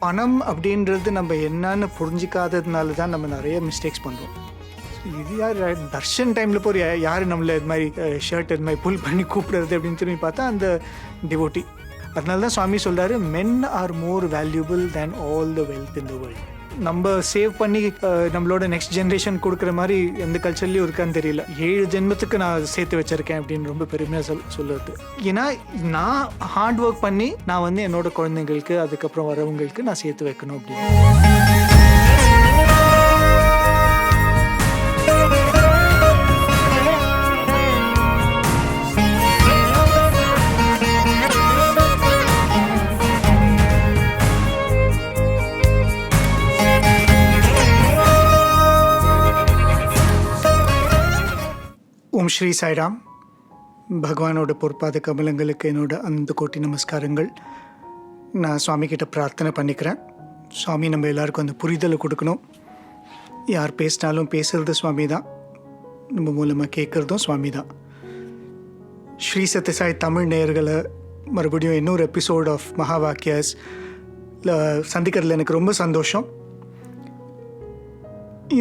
பணம் அப்படின்றது நம்ம என்னன்னு புரிஞ்சிக்காததுனால தான் நம்ம நிறைய மிஸ்டேக்ஸ் பண்ணுறோம். இது யார் தர்ஷன் டைமில் போய் யார் நம்மளை இது மாதிரி ஷர்ட் இது மாதிரி புல் பண்ணி கூப்பிடுறது அப்படின்னு திரும்பி பார்த்தா அந்த டிவோட்டி. அதனால தான் சுவாமி சொல்கிறாரு, மென் R more valuable than all the wealth in the world. நம்ம சேவ் பண்ணி நம்மளோட நெக்ஸ்ட் ஜென்ரேஷன் கொடுக்குற மாதிரி எந்த கல்ச்சர்லேயும் இருக்கான்னு தெரியல. 7 ஜென்மத்துக்கு நான் சேர்த்து வச்சுருக்கேன் அப்படின்னு ரொம்ப பெருமையாக சொல்லுறது. ஏன்னா நான் ஹார்ட் ஒர்க் பண்ணி நான் வந்து என்னோட குழந்தைங்களுக்கு அதுக்கப்புறம் வரவங்களுக்கு நான் சேர்த்து வைக்கணும் அப்படின்னு. ஓம் ஸ்ரீ சாய்ராம். பகவானோட பொற்பாத கமலங்களுக்கு என்னோட அந்த கோட்டி நமஸ்காரங்கள். நான் சுவாமி கிட்ட பிரார்த்தனை பண்ணிக்கிறேன். சுவாமி நம்ம எல்லாருக்கும் அந்த புரிதலை கொடுக்கணும். யார் பேசினாலும் பேசுகிறது சுவாமி தான், நம்ம மூலமாக கேட்குறதும் சுவாமி தான். ஸ்ரீ சத்யசாய் தமிழ் நேயர்களை மறுபடியும் இன்னொரு எபிசோட் ஆஃப் மகா வாக்கியாஸ் சந்திக்கிறதுல எனக்கு ரொம்ப சந்தோஷம்.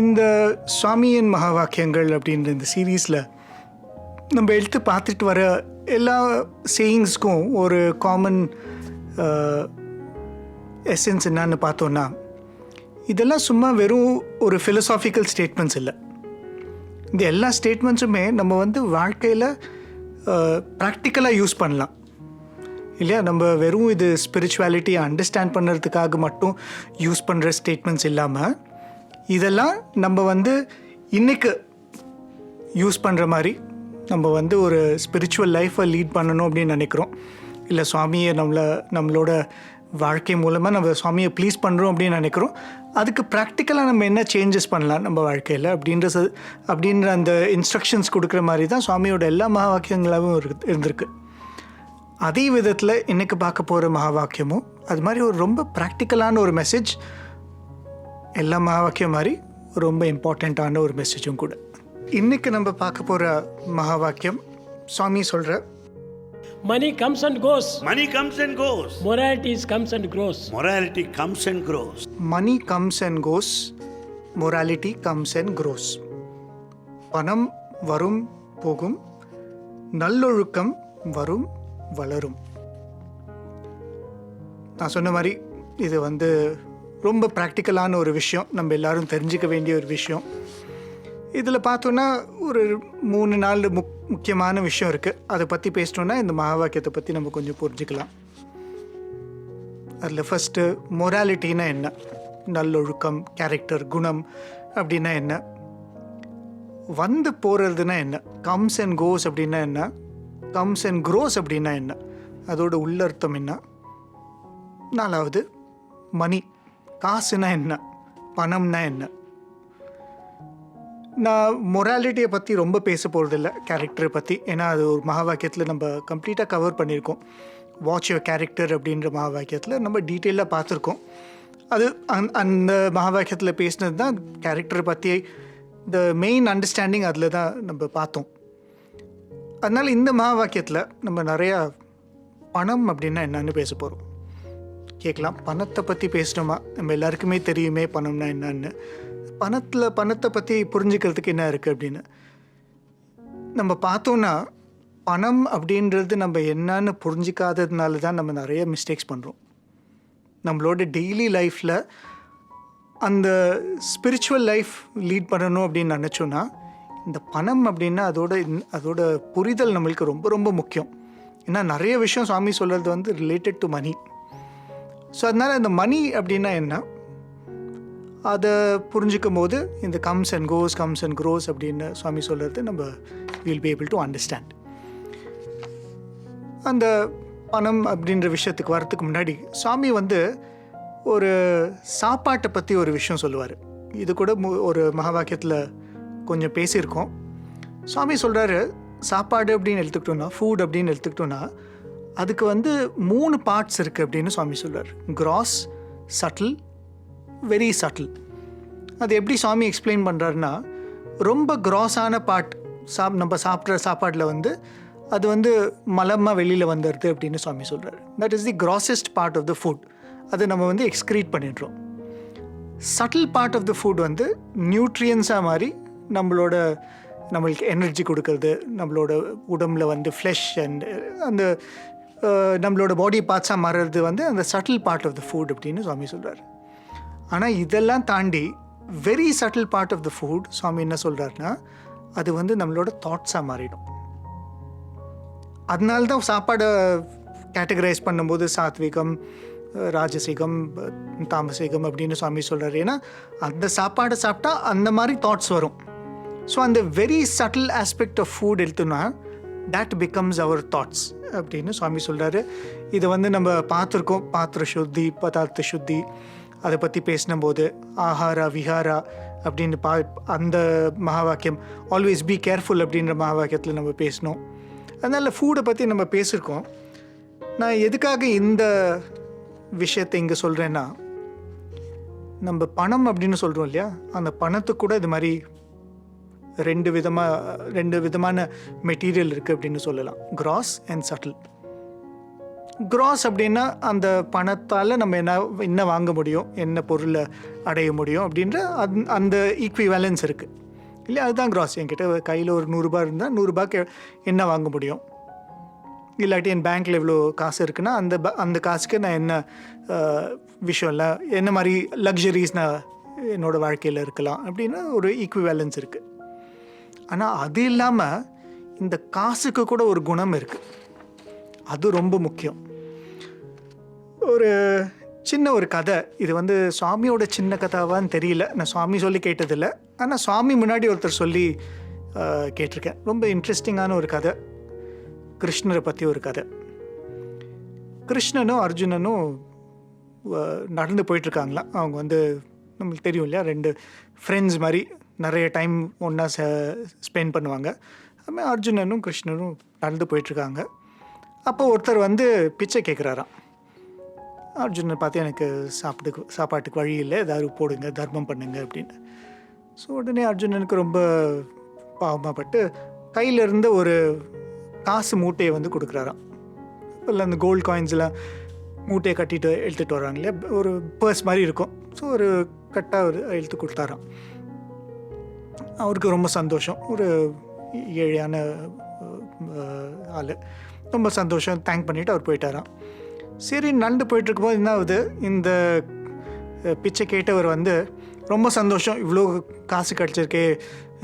இந்த சுவாமியின் மகா வாக்கியங்கள் அப்படின்ற இந்த சீரீஸில் நம்ம எடுத்து பார்த்துட்டு வர எல்லா சேயிங்ஸ்க்கும் ஒரு காமன் எசன்ஸ் என்னன்னு பார்த்தோன்னா, இதெல்லாம் சும்மா வெறும் ஒரு ஃபிலசாபிக்கல் ஸ்டேட்மெண்ட்ஸ் இல்லை. இந்த எல்லா ஸ்டேட்மெண்ட்ஸுமே நம்ம வந்து வாழ்க்கையில் ப்ராக்டிக்கலாக யூஸ் பண்ணலாம் இல்லையா. நம்ம வெறும் இது ஸ்பிரிச்சுவாலிட்டியை அண்டர்ஸ்டாண்ட் பண்ணுறதுக்காக மட்டும் யூஸ் பண்ணுற ஸ்டேட்மெண்ட்ஸ் இல்லாமல், இதெல்லாம் நம்ம வந்து இன்றைக்கு யூஸ் பண்ணுற மாதிரி நம்ம வந்து ஒரு ஸ்பிரிச்சுவல் லைஃப்பை லீட் பண்ணணும் அப்படின்னு நினைக்கிறோம். இல்லை சுவாமியை நம்மளோட வாழ்க்கை மூலமாக நம்ம சுவாமியை ப்ளீஸ் பண்ணுறோம் அப்படின்னு நினைக்கிறோம். அதுக்கு ப்ராக்டிக்கலாக நம்ம என்ன சேஞ்சஸ் பண்ணலாம் நம்ம வாழ்க்கையில் அப்படின்ற அந்த இன்ஸ்ட்ரக்ஷன்ஸ் கொடுக்குற மாதிரி தான் சுவாமியோட எல்லா மகா வாக்கியங்களாகவும் இருந்திருக்கு. அதே விதத்தில் இன்றைக்கி பார்க்க போகிற மகா வாக்கியமும் அது மாதிரி ஒரு ரொம்ப ப்ராக்டிக்கலான ஒரு மெசேஜ். எல்லா மகா வாக்கியம் மாதிரி ரொம்ப இம்பார்ட்டண்ட்டான ஒரு மெசேஜும் கூட. இன்னைக்கு நம்ம பார்க்க போகிற மகா வாக்கியம் சுவாமி சொல்கிற, Money comes and goes. Money comes and goes. Morality comes and grows. Morality comes and grows. Money comes and goes. Morality comes and grows. பணம் வரும் போகும், நல்லொழுக்கம் வரும் வளரும். நான் சொன்ன மாதிரி இது வந்து ரொம்ப ப்ராக்டிக்கலான ஒரு விஷயம், நம்ம எல்லாரும் தெரிஞ்சிக்க வேண்டிய ஒரு விஷயம். இதில் பார்த்தோன்னா ஒரு 3-4 முக்கியமான விஷயம் இருக்குது. அதை பற்றி பேசிட்டோன்னா இந்த மகா வாக்கியத்தை பற்றி நம்ம கொஞ்சம் புரிஞ்சுக்கலாம். அதில் ஃபஸ்ட்டு மொராலிட்டின்னா என்ன, நல்லொழுக்கம், கேரக்டர், குணம் அப்படின்னா என்ன, வந்து போகிறதுனா என்ன, கம்ஸ் அண்ட் கோஸ் அப்படின்னா என்ன, கம்ஸ் அண்ட் க்ரோஸ் அப்படின்னா என்ன, அதோட உள்ளர்த்தம் என்ன. 4வது மணி, காசுனா என்ன, பணம்னா என்ன. நான் மொராலிட்டியை பற்றி ரொம்ப பேச போகிறதில்ல, கேரக்டரை பற்றி. ஏன்னா அது ஒரு மகா வாக்கியத்தில் நம்ம கம்ப்ளீட்டாக கவர் பண்ணியிருக்கோம். வாட்ச் யுவர் கேரக்டர் அப்படின்ற மகா வாக்கியத்தில் நம்ம டீட்டெயிலாக பார்த்துருக்கோம். அது அந்த மகா வாக்கியத்தில் பேசினது தான் கேரக்டரை பற்றி த மெயின் அண்டர்ஸ்டாண்டிங் அதில் தான் நம்ம பார்த்தோம். அதனால் இந்த மகா வாக்கியத்தில் நம்ம நிறையா பணம் அப்படின்னா என்னன்னு பேச போகிறோம். கேட்கலாம், பணத்தை பற்றி பேசணுமா? நம்ம எல்லாருக்குமே தெரியுமே பணம்னா என்னன்னு. பணத்தை பற்றி புரிஞ்சுக்கிறதுக்கு என்ன இருக்குது அப்படின்னு நம்ம பார்த்தோன்னா, பணம் அப்படின்றது நம்ம என்னன்னு புரிஞ்சிக்காததுனால தான் நம்ம நிறைய மிஸ்டேக்ஸ் பண்ணுறோம். நம்மளோட டெய்லி லைஃப்பில் அந்த ஸ்பிரிச்சுவல் லைஃப் லீட் பண்ணணும் அப்படின்னு நினச்சோன்னா, இந்த பணம் அப்படின்னா அதோட புரிதல் நம்மளுக்கு ரொம்ப ரொம்ப முக்கியம். ஏன்னா நிறைய விஷயம் சுவாமி சொல்கிறது வந்து ரிலேட்டட் டு மணி. ஸோ அதனால் இந்த மணி அப்படின்னா என்ன, அதை புரிஞ்சிக்கும் போது இந்த கம்ஸ் அண்ட் க்ரோஸ் அப்படின்னு சுவாமி சொல்கிறது நம்ம will be able to understand. அந்த பணம் அப்படின்ற விஷயத்துக்கு வரத்துக்கு முன்னாடி சுவாமி வந்து ஒரு சாப்பாட்டை பற்றி ஒரு விஷயம் சொல்லுவார். இது கூட ஒரு மகா வாக்கியத்தில் கொஞ்சம் பேசியிருக்கோம். சுவாமி சொல்கிறாரு, சாப்பாடு அப்படின்னு எடுத்துக்கிட்டோன்னா, ஃபுட் அப்படின்னு எடுத்துக்கிட்டோன்னா அதுக்கு வந்து 3 பார்ட்ஸ் இருக்குது அப்படின்னு சுவாமி சொல்கிறார். Gross, subtle, very subtle. அது எப்படி சுவாமி எக்ஸ்பிளைன் பண்ணுறாருன்னா, ரொம்ப கிராஸான பார்ட் நம்ம சாப்பிட்ற சாப்பாட்டில் வந்து அது வந்து மலமாக வெளியில் வந்துடுது அப்படின்னு சுவாமி சொல்கிறார். That is the grossest part of the food. அதை நம்ம வந்து எக்ஸ்க்ரீட் பண்ணிடுறோம். Subtle part of the food வந்து நியூட்ரியன்ஸாக மாதிரி நம்மளுக்கு எனர்ஜி கொடுக்கறது, நம்மளோட உடம்புல வந்து ஃப்ளஷ் அண்ட் அந்த நம்மளோட பாடி பார்ட்ஸாக மாறுறது வந்து அந்த subtle part of the food அப்படின்னு சுவாமி சொல்கிறார். ஆனால் இதெல்லாம் தாண்டி very subtle part of the food Swami என்ன சொல்கிறாருன்னா அது வந்து நம்மளோட தாட்ஸாக மாறிடும். அதனால தான் சாப்பாடை கேட்டகரைஸ் பண்ணும்போது சாத்விகம், ராஜசிகம், தாமசிகம் அப்படின்னு சுவாமி சொல்கிறார். ஏன்னா அந்த சாப்பாடை சாப்பிட்டா அந்த மாதிரி தாட்ஸ் வரும். ஸோ அந்த very subtle aspect of food எடுத்தோன்னா தட் பிகம்ஸ் அவர் தாட்ஸ் அப்படின்னு சுவாமி சொல்கிறாரு. இதை வந்து நம்ம பார்த்துருக்கோம், பாத்திர சுத்தி, பதார்த்த சுத்தி, அதை பற்றி பேசினபோது ஆஹாரா விஹாரா அப்படின்னு அந்த மகா வாக்கியம், ஆல்வேஸ் பி கேர்ஃபுல் அப்படின்ற மகா வாக்கியத்தில் நம்ம பேசினோம். அதனால் ஃபுட்டை பற்றி நம்ம பேசியிருக்கோம். நான் எதுக்காக இந்த விஷயத்தை இங்கே சொல்கிறேன்னா, நம்ம பணம் அப்படின்னு சொல்கிறோம் இல்லையா, அந்த பணத்துக்கு கூட இது மாதிரி ரெண்டு விதமான மெட்டீரியல் இருக்குது அப்படின்னு சொல்லலாம், கிராஸ் அண்ட் சட்டில். கிராஸ் அப்படின்னா அந்த பணத்தால் நம்ம என்ன வாங்க முடியும், என்ன பொருளை அடைய முடியும் அப்படின்ற அந்த ஈக்விவேலன்ஸ் இருக்குது இல்லையா, அதுதான் கிராஸ். என்கிட்ட கையில் ஒரு 100 ரூபாய் இருந்தால் 100 ரூபாய்க்கு என்ன வாங்க முடியும், இல்லாட்டி என் பேங்க்கில் எவ்வளோ காசு இருக்குன்னா அந்த காசுக்கு நான் என்ன விஷயம் இல்லை, என்ன மாதிரி லக்ஸரிஸ் நான் என்னோடய வாழ்க்கையில் இருக்கலாம் அப்படின்னு ஒரு ஈக்விவேலன்ஸ் இருக்குது. ஆனால் அது இல்லாமல் இந்த காசுக்கு கூட ஒரு குணம் இருக்குது, அது ரொம்ப முக்கியம். ஒரு சின்ன ஒரு கதை, இது வந்து சுவாமியோட சின்ன கதாவான்னு தெரியல, நான் சுவாமி சொல்லி கேட்டதில்லை, ஆனால் சுவாமி முன்னாடி ஒருத்தர் சொல்லி கேட்டிருக்கேன். ரொம்ப இன்ட்ரெஸ்டிங்கான ஒரு கதை, கிருஷ்ணரை பற்றி ஒரு கதை. கிருஷ்ணனும் அர்ஜுனனும் நடந்து போயிட்டுருக்காங்களாம். அவங்க வந்து நம்மளுக்கு தெரியும் இல்லையா, 2 ஃப்ரெண்ட்ஸ் மாதிரி நிறைய டைம் ஒன்றா ஸ்பெண்ட் பண்ணுவாங்க. அதுமாதிரி அர்ஜுனனும் கிருஷ்ணனும் நடந்து போயிட்டுருக்காங்க. அப்போ ஒருத்தர் வந்து பிச்சை கேட்குறாராம். அர்ஜுனனை பார்த்து எனக்கு சாப்பாட்டுக்கு வழி இல்லை, ஏதாவது போடுங்க, தர்மம் பண்ணுங்க அப்படின்னு. ஸோ உடனே அர்ஜுனனுக்கு ரொம்ப பாவமாகப்பட்டு கையில் இருந்த ஒரு காசு மூட்டையை வந்து கொடுக்குறாராம். இல்லை அந்த கோல்டு காயின்ஸ்லாம் மூட்டையை கட்டிட்டு எடுத்துகிட்டு வராங்க இல்லையா, ஒரு பர்ஸ் மாதிரி இருக்கும். ஸோ ஒரு கட்டாக ஒரு எடுத்து கொடுத்தாராம். அவருக்கு ரொம்ப சந்தோஷம், ஒரு ஏழையான ஆள், ரொம்ப சந்தோஷம், தேங்க் பண்ணிவிட்டு அவர் போயிட்டாராம். சரி, நடந்து போயிட்டுருக்கும்போது என்ன ஆகுது, இந்த பிச்சை கேட்டவர் வந்து ரொம்ப சந்தோஷம், இவ்வளோ காசு கிடச்சிருக்கே,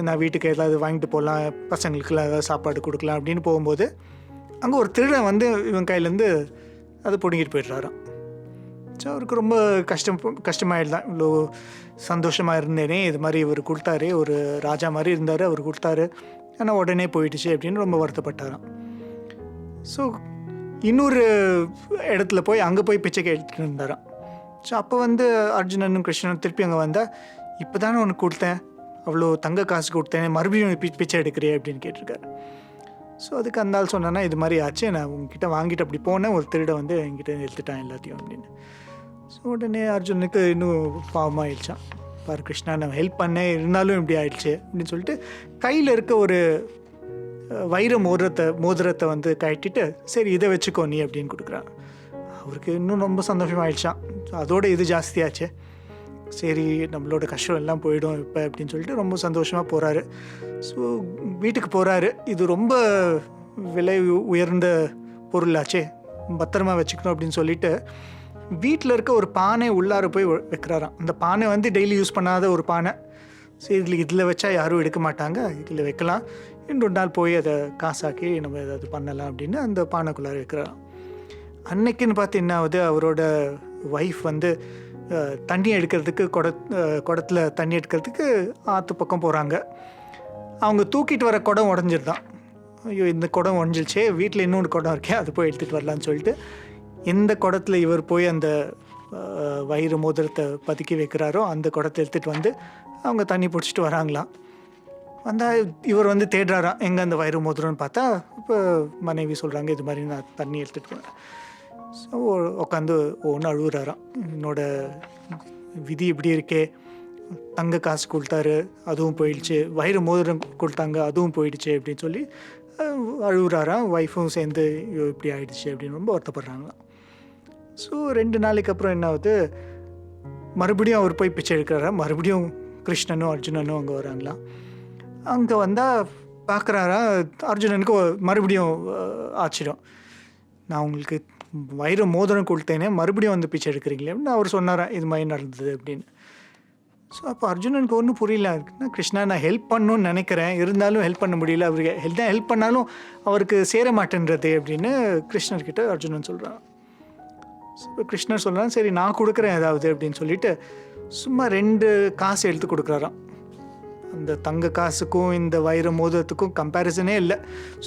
நான் வீட்டுக்கு ஏதாவது வாங்கிட்டு போகலாம், பசங்களுக்குலாம் ஏதாவது சாப்பாடு கொடுக்கலாம் அப்படின்னு போகும்போது அங்கே ஒரு திருடன் வந்து இவன் கையிலேருந்து அதை பிடுங்கிட்டு போய்ட்றாராம். ஸோ அவருக்கு ரொம்ப கஷ்டமாயிடுதான், இவ்வளோ சந்தோஷமாக இருந்தேனே, இது மாதிரி இவர் கொடுத்தாரு, ஒரு ராஜா மாதிரி இருந்தார், அவர் கொடுத்தாரு, ஆனால் உடனே போயிடுச்சு அப்படின்னு ரொம்ப வருத்தப்பட்டாராம். ஸோ இன்னொரு இடத்துல அங்கே போய் பிச்சை கேட்டுட்டு இருந்தாராம். ஸோ அப்போ வந்து அர்ஜுனனும் கிருஷ்ணனும் திருப்பி அங்கே வந்தால், இப்போ தானே உனக்கு கொடுத்தேன், அவ்வளோ தங்க காசு கொடுத்தேன், மறுபடியும் பிச்சை எடுக்கிறே அப்படின்னு கேட்டிருக்காரு. ஸோ அதுக்கு அந்த ஆள் சொன்னான்னா, இது மாதிரி ஆச்சு, நான் உங்ககிட்ட வாங்கிட்டு அப்படி போனேன், ஒரு திருட வந்து என்கிட்ட எடுத்துட்டான் எல்லாத்தையும் அப்படின்னு. ஸோ உடனே அர்ஜுனுக்கு இன்னும் பாவமாகிடுச்சான். பாரு கிருஷ்ணா, நான் ஹெல்ப் பண்ணேன், இருந்தாலும் இப்படி ஆயிடுச்சு அப்படின்னு சொல்லிட்டு கையில் இருக்க ஒரு வைர மோதிரத்தை வந்து கட்டிட்டு, சரி இதை வச்சுக்கோ நீ அப்படின்னு கொடுக்குறான். அவருக்கு இன்னும் ரொம்ப சந்தோஷமாயிடுச்சான். அதோட இது ஜாஸ்தியாச்சு, சரி நம்மளோட கஷ்டம் எல்லாம் போயிடும் இப்போ அப்படின்னு சொல்லிட்டு ரொம்ப சந்தோஷமாக போகிறாரு. ஸோ வீட்டுக்கு போகிறாரு. இது ரொம்ப விலை உயர்ந்த பொருளாச்சே, பத்திரமா வச்சுக்கணும் அப்படின்னு சொல்லிட்டு வீட்டில் இருக்க ஒரு பானை உள்ளார போய் வைக்கிறாராம். அந்த பானை வந்து டெய்லி யூஸ் பண்ணாத ஒரு பானை. சரி இதில் வச்சா யாரும் எடுக்க மாட்டாங்க, இதில் வைக்கலாம், இன்னொரு நாள் போய் அதை காசாக்கி நம்ம ஏதாவது பண்ணலாம் அப்படின்னு அந்த பானைக்குள்ளார வைக்கிறாராம். அன்னைக்குன்னு பார்த்து என்ன ஆகுது, அவரோட ஒய்ஃப் வந்து தண்ணி எடுக்கிறதுக்கு குடத்தில் தண்ணி எடுக்கிறதுக்கு ஆற்று பக்கம் போகிறாங்க. அவங்க தூக்கிட்டு வர குடம் உடஞ்சிருதான். ஐயோ இந்த குடம் உடஞ்சிருச்சே, வீட்டில் இன்னொரு குடம் இருக்கே, அது போய் எடுத்துகிட்டு வரலான்னு சொல்லிட்டு எந்த குடத்தில் இவர் போய் அந்த வயிறு மோதிரத்தை பதுக்கி வைக்கிறாரோ அந்த குடத்தை எடுத்துகிட்டு வந்து அவங்க தண்ணி பிடிச்சிட்டு வராங்களாம். வந்தால் இவர் வந்து தேடுறாராம், எங்கே அந்த வயிறு மோதிரம்னு பார்த்தா இப்போ மனைவி சொல்கிறாங்க, இது மாதிரி நான் தண்ணி எடுத்துகிட்டு போனேன். ஸோ உட்காந்து ஒன்று அழுகுறாராம், என்னோட விதி இப்படி இருக்கே, தங்க காசு கொடுத்தாரு அதுவும் போயிடுச்சு, வயிறு மோதிரம் கொடுத்தாங்க அதுவும் போயிடுச்சு அப்படின்னு சொல்லி அழுகுறாராம். ஒய்ஃபும் சேர்ந்து இப்படி ஆயிடுச்சு அப்படின்னு ரொம்ப வருத்தப்படுறாங்களாம். ஸோ 2 நாளைக்கு அப்புறம் என்ன ஆகுது, மறுபடியும் அவர் போய் பிச்சை எடுக்கிறாரா. மறுபடியும் கிருஷ்ணனும் அர்ஜுனனும் அங்கே வராங்களாம். அங்கே வந்தால் பார்க்குறாரா, அர்ஜுனனுக்கு மறுபடியும் ஆச்சரியம். நான் உங்களுக்கு வைர மோதிரம் கொடுத்தேனே, மறுபடியும் வந்து பிச்சை எடுக்கிறீங்களே அப்படின்னு அவர் சொன்னாராம், இது மாதிரி நடந்தது அப்படின்னு. ஸோ அப்போ அர்ஜுனனுக்கு ஒன்றும் புரியல. கிருஷ்ணா, நான் ஹெல்ப் பண்ணணும்னு நினைக்கிறேன், இருந்தாலும் ஹெல்ப் பண்ண முடியல, அவருக்கு ஹெல்ப் பண்ணாலும் அவருக்கு சேர மாட்டேன்றது அப்படின்னு கிருஷ்ணர்கிட்ட அர்ஜுனன் சொல்கிறான். ஸோ கிருஷ்ணர் சொல்கிறான், சரி நான் கொடுக்குறேன் ஏதாவது அப்படின்னு சொல்லிட்டு சும்மா 2 காசு எடுத்து கொடுக்குறாராம். அந்த தங்க காசுக்கும் இந்த வைர மோதிரத்துக்கும் கம்பேரிசனே இல்லை.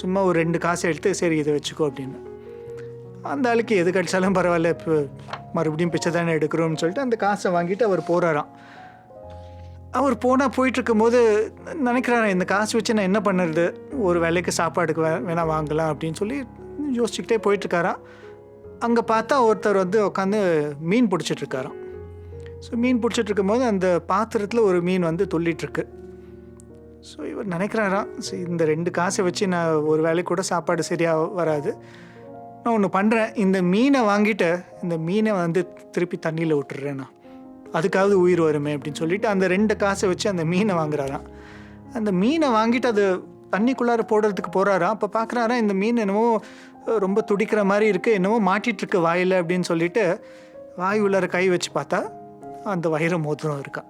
சும்மா ஒரு 2 காசு எடுத்து, சரி இதை வச்சுக்கோ அப்படின்னு. அந்த ஆளுக்கு எது கடிச்சாலும் பரவாயில்ல, இப்போ மறுபடியும் பிச்சை தானே எடுக்கிறோம்னு சொல்லிட்டு அந்த காசை வாங்கிட்டு அவர் போகிறாராம். அவர் போயிட்டுருக்கும் போது நினைக்கிறாராம், இந்த காசு வச்சு நான் என்ன பண்ணுறது, ஒரு வேலைக்கு சாப்பாடுக்கு வேணால் வாங்கலாம் அப்படின்னு சொல்லி யோசிச்சுக்கிட்டே போயிட்டுருக்காராம். அங்கே பார்த்தா ஒருத்தர் வந்து உட்காந்து மீன் பிடிச்சிட்ருக்காராம். ஸோ மீன் பிடிச்சிட்ருக்கும் போது அந்த பாத்திரத்தில் ஒரு மீன் வந்து துள்ளிகிட்ருக்கு. ஸோ இவர் நினைக்கிறாராம், சரி இந்த 2 காசை வச்சு நான் ஒரு வேலைக்கு கூட சாப்பாடு சரியாக வராது, நான் ஒன்று பண்ணுறேன், இந்த மீனை வாங்கிட்டு இந்த மீனை வந்து திருப்பி தண்ணியில் விட்டுறேன், நான் அதுக்காவது உயிர் வருமே அப்படின்னு சொல்லிட்டு அந்த 2 காசை வச்சு அந்த மீனை வாங்குறாராம். அந்த மீனை வாங்கிட்டு அது தண்ணிக்குள்ளார போடுறதுக்கு போகிறாராம். அப்போ பார்க்குறாராம், இந்த மீன் என்னமோ ரொம்ப துடிக்கிற மாதிரி இருக்குது, என்னமோ மாட்டிகிட்ருக்கு வாயில் அப்படின்னு சொல்லிட்டு வாய் உள்ளார கை வச்சு பார்த்தா அந்த வைர மோதிரம் இருக்கா.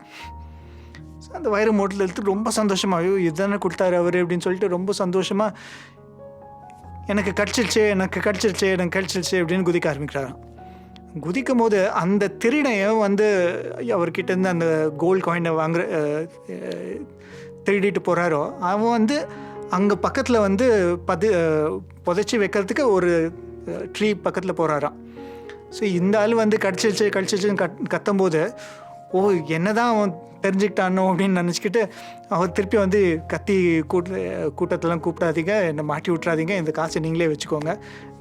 ஸோ அந்த வைர மோதிரத்தில் எடுத்து ரொம்ப சந்தோஷமாக, ஐயோ இதுதானே கொடுத்தாரு அவர் அப்படின்னு சொல்லிட்டு ரொம்ப சந்தோஷமாக, எனக்கு கிடச்சிருச்சு அப்படின்னு குதிக்க ஆரம்பிக்கிறாராம். குதிக்கும் போது அந்த திருடையும் வந்து அவர்கிட்டேருந்து அந்த கோல்டு காயினை திருடிட்டு போகிறாரோ, அவன் வந்து அங்கே பக்கத்தில் வந்து புதைச்சி வைக்கிறதுக்கு ஒரு ட்ரீ பக்கத்தில் போகிறாராம். ஸோ இந்த ஆள் வந்து கடிச்சிருச்சுன்னு கத்தும்போது, ஓ என்னதான் அவன் தெரிஞ்சுக்கிட்டானோ அப்படின்னு நினச்சிக்கிட்டு அவர் திருப்பி வந்து கத்தி கூட்டத்தெல்லாம் கூப்பிடாதீங்க, என்னை மாட்டி விட்றாதீங்க, இந்த காசை நீங்களே வச்சுக்கோங்க,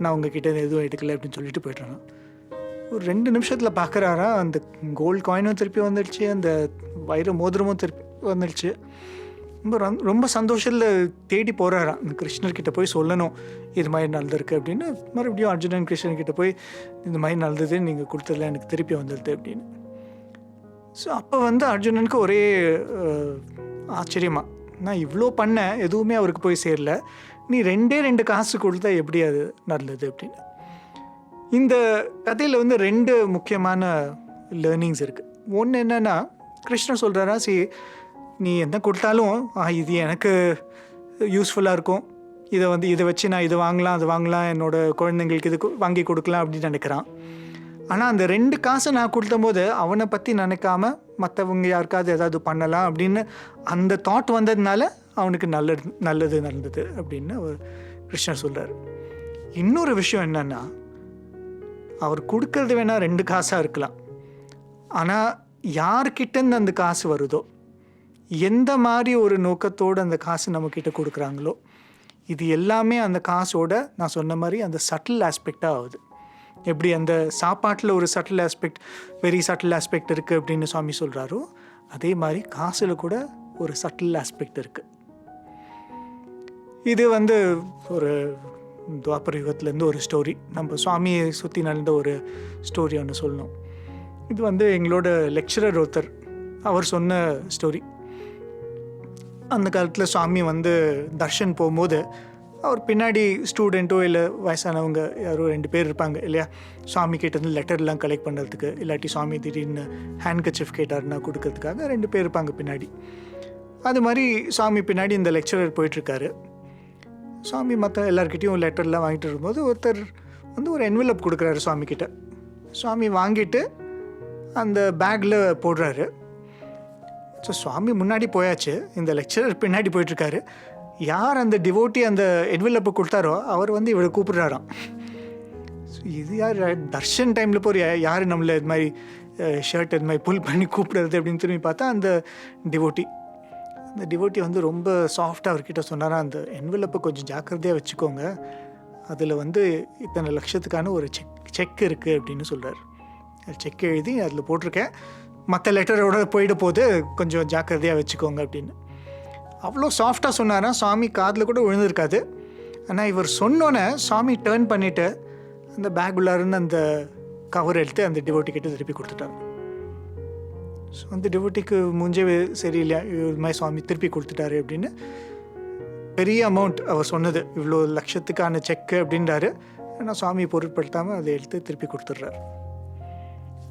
நான் உங்ககிட்ட எதுவும் எடுக்கலை அப்படின்னு சொல்லிட்டு போய்ட்றாங்க. ஒரு 2 நிமிஷத்தில் பார்க்குறாரா, அந்த கோல்டு காயினும் திருப்பி வந்துடுச்சு, அந்த வைர மோதிரமும் திருப்பி வந்துடுச்சு. ரொம்ப சந்தோஷத்தில் தேடி போகிறாராம். இந்த கிருஷ்ணர்கிட்ட போய் சொல்லணும் இது மாதிரி நடந்திருக்கு அப்படின்னு. மறுபடியும் அர்ஜுனன் கிருஷ்ணர்கிட்ட போய் இந்த மாதிரி நடந்தது, நீங்கள் கொடுத்ததில் எனக்கு திருப்பி வந்துடுது அப்படின்னு. ஸோ அப்போ வந்து அர்ஜுனனுக்கு ஒரே ஆச்சரியமாக, நான் இவ்வளோ பண்ணேன், எதுவுமே அவருக்கு போய் சேரல, நீ 2 காசு கொடுத்தா எப்படி அது நல்லது அப்படின்னு. இந்த கதையில் வந்து 2 முக்கியமான லேர்னிங்ஸ் இருக்குது. ஒன்று என்னென்னா, கிருஷ்ணர் சொல்கிறாரா, நீ என்ன கொடுத்தாலும் இது எனக்கு யூஸ்ஃபுல்லாக இருக்கும், இதை வச்சு நான் இதை வாங்கலாம், அது வாங்கலாம், என்னோடய குழந்தைங்களுக்கு இது வாங்கி கொடுக்கலாம் அப்படின்னு நினைக்கிறான். ஆனால் அந்த 2 காசை நான் கொடுத்தம்போது அவனை பற்றி நினைக்காம மற்றவங்க யாருக்காவது ஏதாவது பண்ணலாம் அப்படின்னு அந்த தாட் வந்ததுனால அவனுக்கு நல்லது நடந்தது அப்படின்னு அவர் கிருஷ்ணர் சொல்கிறார். இன்னொரு விஷயம் என்னென்னா, அவர் கொடுக்கறது வேணால் 2 காசாக இருக்கலாம், ஆனால் யார்கிட்டேருந்து அந்த காசு வருதோ, எந்த மாதிரி ஒரு நோக்கத்தோடு அந்த காசு நம்மக்கிட்ட கொடுக்குறாங்களோ, இது எல்லாமே அந்த காசோட நான் சொன்ன மாதிரி அந்த சட்டில் ஆஸ்பெக்டாக ஆகுது. எப்படி அந்த சாப்பாட்டில் ஒரு subtle aspect, very subtle aspect இருக்குது அப்படின்னு சுவாமி சொல்கிறாரோ, அதே மாதிரி காசில் கூட ஒரு சட்டில் ஆஸ்பெக்ட் இருக்குது. இது வந்து ஒரு துவாபர யுகத்துலேருந்து ஒரு ஸ்டோரி, நம்ம சுவாமியை சுற்றி நடந்த ஒரு ஸ்டோரி ஒன்று சொல்லணும். இது வந்து எங்களோட லெக்சரர் ஒருத்தர் அவர் சொன்ன ஸ்டோரி. அந்த காலத்தில் சுவாமி வந்து தர்ஷன் போகும்போது அவர் பின்னாடி ஸ்டூடெண்ட்டோ இல்லை வயசானவங்க யாரோ 2 பேர் இருப்பாங்க இல்லையா, சுவாமி கிட்டேருந்து லெட்டர்லாம் கலெக்ட் பண்ணுறதுக்கு, இல்லாட்டி சுவாமி திடீர்னு ஹேண்ட் கர்ச்சீஃப் கேட்டார்னா கொடுக்கறதுக்காக 2 பேர் இருப்பாங்க பின்னாடி. அது மாதிரி சுவாமி பின்னாடி இந்த லெக்சரர் போயிட்டுருக்காரு. சுவாமி மற்ற எல்லாருக்கிட்டையும் லெட்டர்லாம் வாங்கிட்டு இருக்கும்போது ஒருத்தர் வந்து ஒரு என்வெலப் கொடுக்குறாரு சுவாமிக்கிட்ட. சுவாமி வாங்கிட்டு அந்த பேக்கில் போடுறாரு. ஸோ சுவாமி முன்னாடி போயாச்சு, இந்த லெக்சரர் பின்னாடி போயிட்டுருக்காரு. யார் அந்த டிவோட்டி அந்த என்வெலப்பை கொடுத்தாரோ அவர் வந்து இவரை கூப்பிட்றாராம். ஸோ இது யார், தர்ஷன் டைமில் போகிற யார் நம்மளை இது மாதிரி ஷர்ட் இது மாதிரி புல் பண்ணி கூப்பிடுறது அப்படின்னு திரும்பி பார்த்தா அந்த டிவோட்டி வந்து ரொம்ப சாஃப்டாக அவர்கிட்ட சொன்னாரா, அந்த என்வெலப்பை கொஞ்சம் ஜாக்கிரதையாக வச்சுக்கோங்க, அதில் வந்து இத்தனை லட்சத்துக்கான ஒரு செக் இருக்குது அப்படின்னு சொல்கிறார். செக் எழுதி அதில் போட்டிருக்கேன், மற்ற லெட்டரோட போயிட போது கொஞ்சம் ஜாக்கிரதையாக வச்சுக்கோங்க அப்படின்னு. அவ்வளோ சாஃப்டாக சொன்னாரா, சுவாமி காதில் கூட விழுந்திருக்காது. ஆனால் இவர் சொன்னோன்னே சுவாமி டேர்ன் பண்ணிவிட்டு அந்த பேக் உள்ளாருன்னு அந்த கவர் எடுத்து அந்த டிவோட்டி கிட்ட திருப்பி கொடுத்துட்டார். ஸோ அந்த டிவோட்டிக்கு மூஞ்சவே சரியில்லையா, இது மாதிரி சுவாமி திருப்பி கொடுத்துட்டாரு அப்படின்னு. பெரிய அமௌண்ட் அவர் சொன்னது, இவ்வளோ லட்சத்துக்கான செக்கு அப்படின்றாரு. ஆனால் சுவாமி பொருட்படுத்தாமல் அதை எடுத்து திருப்பி கொடுத்துட்றாரு.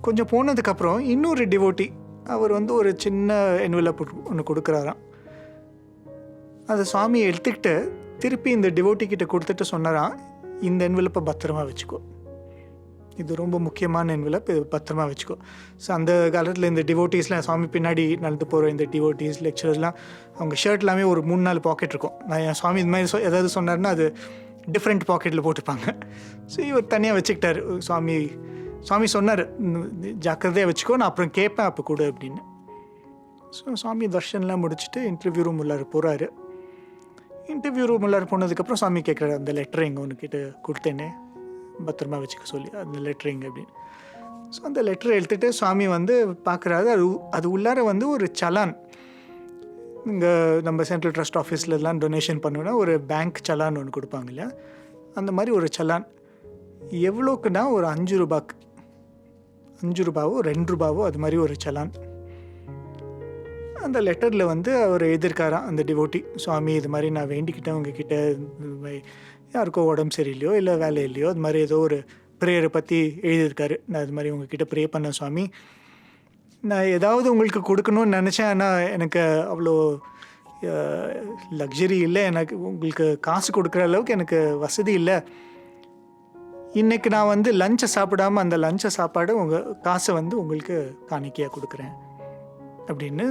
கொஞ்சம் போனதுக்கப்புறம் இன்னொரு டிவோட்டி அவர் வந்து ஒரு சின்ன என்வலப் ஒன்று கொடுக்குறாராம். அதை சுவாமி எடுத்துக்கிட்டு திருப்பி இந்த டிவோட்டி கிட்ட கொடுத்துட்டு சொன்னாராம், இந்த என்வலப்பை பத்திரமா வச்சுக்கோ, இது ரொம்ப முக்கியமான என்வலப், இது பத்திரமா வச்சுக்கோ. ஸோ அந்த காலத்தில் இந்த டிவோட்டீஸ்லாம் சுவாமி பின்னாடி நடந்து போகிற இந்த டிவோட்டீஸ் லெக்சரர்ஸ்லாம் அவங்க ஷர்ட் எல்லாமே ஒரு 3-4 பாக்கெட் இருக்கும். நான் என் சுவாமி இது மாதிரி ஏதாவது சொன்னார்னா அது டிஃப்ரெண்ட் பாக்கெட்டில் போட்டுப்பாங்க. ஸோ இவர் தனியாக வச்சுக்கிட்டார். சுவாமி சொன்னார், ஜாக்கிரதையாக வச்சுக்கோ, நான் அப்புறம் கேட்பேன் அப்போ கூட அப்படின்னு. ஸோ சுவாமி தர்ஷன்லாம் முடிச்சுட்டு இன்டர்வியூ ரூம் உள்ளார போகிறாரு. இன்டர்வியூ ரூம் உள்ளார போனதுக்கப்புறம் சுவாமி கேட்குறாரு, அந்த லெட்டரை எங்கே உனக்கிட்ட கொடுத்தேனே பத்திரமா வச்சுக்க சொல்லி, அந்த லெட்டர் எங்கே அப்படின்னு. ஸோ அந்த லெட்டரை எடுத்துகிட்டு சுவாமி வந்து பார்க்குறாரு. அது உள்ளார வந்து ஒரு சலான், இங்கே நம்ம சென்ட்ரல் ட்ரஸ்ட் ஆஃபீஸ்லலாம் டொனேஷன் பண்ணோன்னா ஒரு பேங்க் சலான் ஒன்று கொடுப்பாங்க இல்லையா, அந்த மாதிரி ஒரு சலான். எவ்வளோக்குன்னா ஒரு 5 ரூபாய்க்கு, 5 ரூபாவோ 2 ரூபாவோ அது மாதிரி ஒரு சலான். அந்த லெட்டரில் வந்து அவர் எழுதியிருக்காராம் அந்த டிவோட்டி, சுவாமி இது மாதிரி நான் வேண்டிக்கிட்டேன் உங்ககிட்ட, யாருக்கோ உடம்பு சரியில்லையோ இல்லை வேலை இல்லையோ அது மாதிரி ஏதோ ஒரு ப்ரேயரை பற்றி எழுதியிருக்காரு. நான் இது மாதிரி உங்ககிட்ட ப்ரே பண்ணேன் சுவாமி, நான் ஏதாவது உங்களுக்கு கொடுக்கணும்னு நினச்சேன், ஆனால் எனக்கு அவ்வளோ லக்ஸரி இல்லை, எனக்கு உங்களுக்கு காசு கொடுக்குற அளவுக்கு எனக்கு வசதி இல்லை. இன்றைக்கி நான் வந்து லஞ்சை சாப்பிடாமல் அந்த லஞ்ச சாப்பாடு உங்கள் காசை வந்து உங்களுக்கு காணிக்கையாக கொடுக்குறேன் அப்படின்னு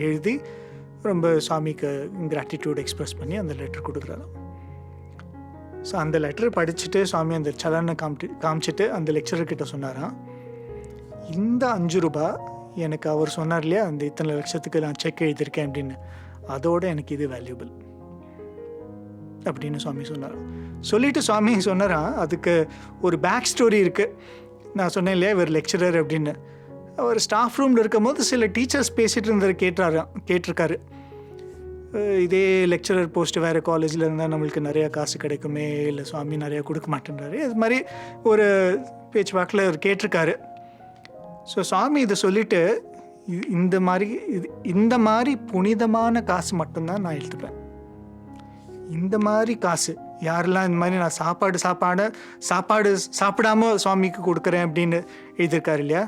எழுதி ரொம்ப சுவாமிக்கு கிராட்டிடியூட் எக்ஸ்ப்ரெஸ் பண்ணி அந்த லெட்டர் கொடுக்குறாரு. ஸோ அந்த லெட்டர் படிச்சுட்டு சுவாமி அந்த சலனை காமிச்சிட்டு அந்த லெக்சரர்கிட்ட சொன்னாராம், இந்த 5 ரூபா எனக்கு அவர் சொன்னார் இல்லையா, அந்த இத்தனை லட்சத்துக்கு நான் செக் எழுதியிருக்கேன் அப்படின்னு, அதோட எனக்கு இது வேல்யூபிள் அப்படின்னு சுவாமி சொன்னார். சொல்லிவிட்டு சுவாமி சொன்னாராம், அதுக்கு ஒரு பேக் ஸ்டோரி இருக்குது. நான் சொன்னேன் இல்லையா இவர் லெக்சரர் அப்படின்னு, அவர் ஸ்டாஃப் ரூமில் இருக்கும் போது சில டீச்சர்ஸ் பேசிகிட்டு இருந்ததை கேட்டிருக்காரு. இதே லெக்சரர் போஸ்ட்டு வேறு காலேஜில் இருந்தால் நம்மளுக்கு நிறையா காசு கிடைக்குமே, இல்லை சுவாமி நிறையா கொடுக்க மாட்டேன்றாரு, அது மாதிரி ஒரு பேச்சுவாக்கில் அவர் கேட்டிருக்காரு. ஸோ சுவாமி இதை சொல்லிவிட்டு, இந்த மாதிரி புனிதமான காசு மட்டும்தான் நான் எடுத்துப்பேன், இந்த மாதிரி காசு யாரெல்லாம் இந்த மாதிரி நான் சாப்பாடு சாப்பிடாம சுவாமிக்கு கொடுக்குறேன் அப்படின்னு எழுதியிருக்காரு இல்லையா,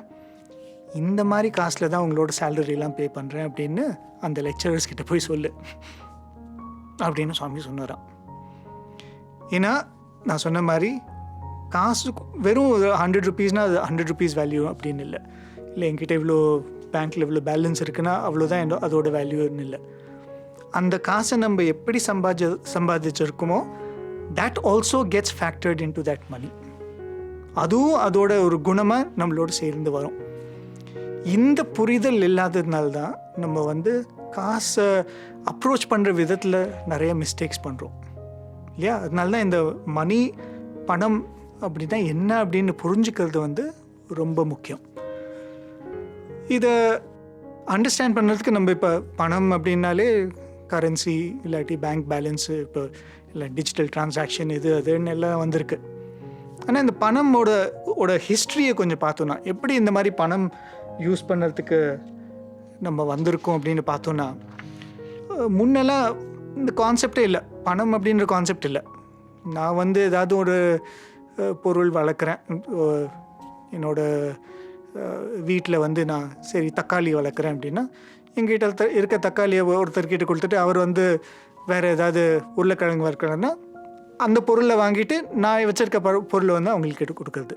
இந்த மாதிரி காசில் தான் உங்களோட சேலரிலாம் பே பண்ணுறேன் அப்படின்னு அந்த லெக்சரர்ஸ் கிட்ட போய் சொல்லு அப்படின்னு சுவாமி சொன்னாராம். ஏன்னா நான் சொன்ன மாதிரி காசு வெறும் 100 ருபீஸ்னால் அது 100 ருபீஸ் வேல்யூ அப்படின்னு இல்லை. என்கிட்ட இவ்வளோ பேங்க்கில் இவ்வளோ பேலன்ஸ் இருக்குன்னா அவ்வளோதான் அதோட வேல்யூன்னு இல்லை. அந்த காசை நம்ம எப்படி சம்பாதிச்சிருக்கோமோ that also gets factored into that money. அதுவும் அதோட ஒரு குணமாக நம்மளோட சேர்ந்து வரும். இந்த புரிதல் இல்லாததுனால தான் நம்ம வந்து காசை அப்ரோச் பண்ணுற விதத்தில் நிறைய மிஸ்டேக்ஸ் பண்ணுறோம் இல்லையா. அதனால தான் இந்த பணம் அப்படின்னா என்ன அப்படின்னு புரிஞ்சுக்கிறது வந்து ரொம்ப முக்கியம். இதை அண்டர்ஸ்டாண்ட் பண்ணுறதுக்கு நம்ம இப்போ பணம் அப்படின்னாலே கரன்சி இல்லாட்டி பேங்க் பேலன்ஸு, இப்போ இல்லை டிஜிட்டல் டிரான்சாக்ஷன் இது அதுன்னு எல்லாம் வந்திருக்கு. ஆனால் இந்த பணமோட ஹிஸ்ட்ரியை கொஞ்சம் பார்த்தோன்னா, எப்படி இந்த மாதிரி பணம் யூஸ் பண்ணுறதுக்கு நம்ம வந்திருக்கோம் அப்படின்னு பார்த்தோன்னா, முன்னெல்லாம் இந்த கான்செப்டே இல்லை, பணம் அப்படின்ற கான்செப்ட் இல்லை. நான் வந்து ஏதாவது ஒரு பொருள் வளர்க்குறேன், என்னோட வீட்டில் வந்து நான் சரி தக்காளி வளர்க்குறேன் அப்படின்னா, எங்கிட்ட இருக்க தக்காளியை ஒருத்தர்கிட்ட கொடுத்துட்டு அவர் வந்து வேறு ஏதாவது உருளைக்கிழங்கு வளர்க்குறேன்னா அந்த பொருளை வாங்கிட்டு நான் வச்சுருக்க பொருளை வந்து அவங்கக்கிட்ட கொடுக்குறது.